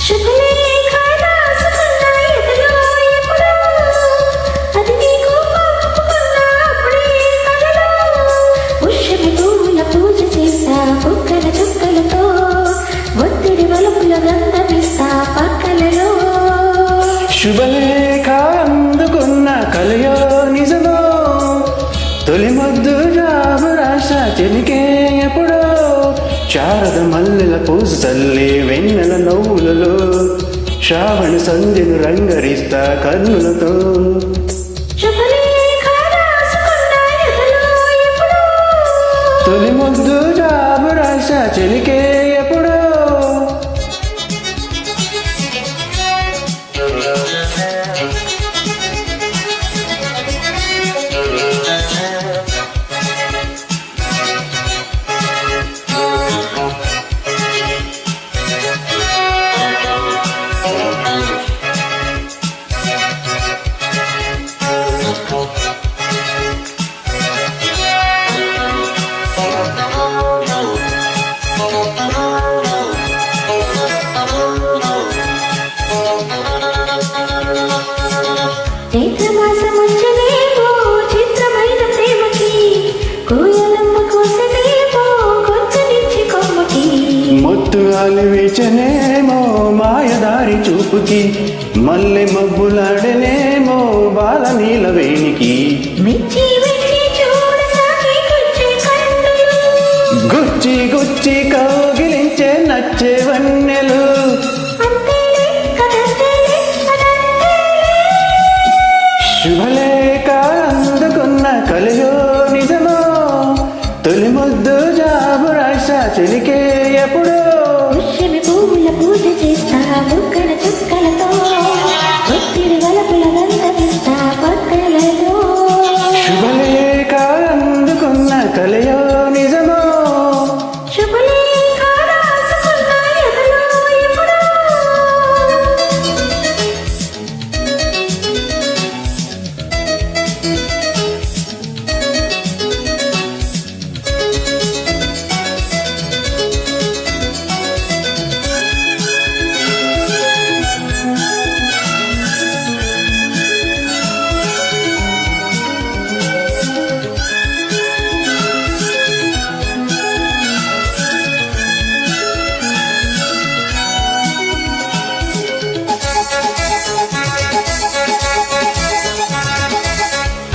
శుభలేఖ రాసుకున్న ఎదలో ఎప్పుడో అది నీకు పంపుకున్న అప్పుడే కలలో పుష్యమి పువ్వుల పూజ చేస్తా బుగ్గల చుక్కలతో ఒత్తిడి వలుపుల గంధమిస్తా పక్కలలో శుభలేఖ అందుకున్న కలయో నిజమో తొలి ముద్దు జాబు రాశ చెలికే ఎప్పుడో శారద మల్లెల పూసు తల్లి వెన్నెల నవ్వులలో శ్రావణ సంధ్యను రంగరిస్తా కన్నులతో శుభలేఖ రాసుకున్న ఎదలో ఎప్పుడో తొలి ముద్దు జాబు రాశ చెలికే ఎప్పుడో చైత్రమాసముంచనేమో చిత్రమైన ప్రేమకి కోయలమ్మ కోసనేమో కొచ్చనిచ్చి కొమ్మకి మొత్తు అలివేచనేమో మాయదారి చూపుకి మల్లె మబ్బులాడనేమో బాల నీల వేణికి మెచ్చి మెచ్చి చూడసాగి గుచ్చి కన్నులు గుచ్చి గుచ్చి కౌగిలించే నచ్చే వన్నెలు అంతేలే కదంతేలే అదంతేలే శుభలేఖ అందుకున్న కలయో నిజమో తొలి ముద్దు జాబు రాశ చెలికే ఎప్పుడో పుష్యమి పువ్వుల పూజ చేస్తా బుగ్గల చుక్కలతో ఒత్తిడి వలపుల గంధమిస్తా పక్కలలో శుభలేఖ అందుకున్న కలయో నిజమో శుభలేఖ రాసుకున్న ఎదలో ఎప్పుడో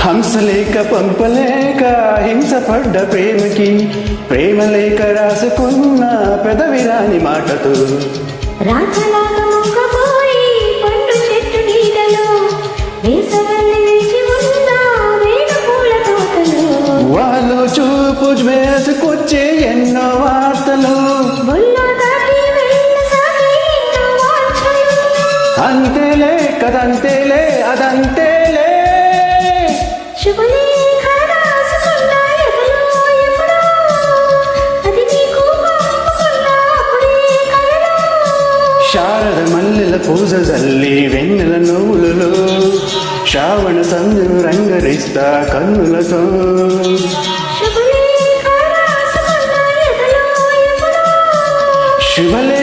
హంసలేక పంపలేక హింసపడ్డ ప్రేమకి ప్రేమలేక రాసుకున్న పెదవిరాని మాటతో రాతలాగా మొక్కబోయి పండు చెట్టు నీడలో వేసవల్లి వేచి ఉన్న వేణు పూల తోటలో వాళ్ళు చూపు వేసుకొచ్చే ఎన్నో వార్తలు బొల్లో దాటి వెళ్ళసాగి ఎన్నో వాంఛలు అంతేలే కదంతేలే అదంతేలే శుభలేఖ రాసుకున్న ఎదలో ఎప్పుడో అది నీకు పంపుకున్న అప్పుడే కలలో శారద మల్లెల పూజ జల్లి వెన్నెల నవ్వులలో శ్రావణ సంధ్యను రంగరిస్తా కన్నులతో శుభలేఖ రాసుకున్న ఎదలో ఎప్పుడో శుభలే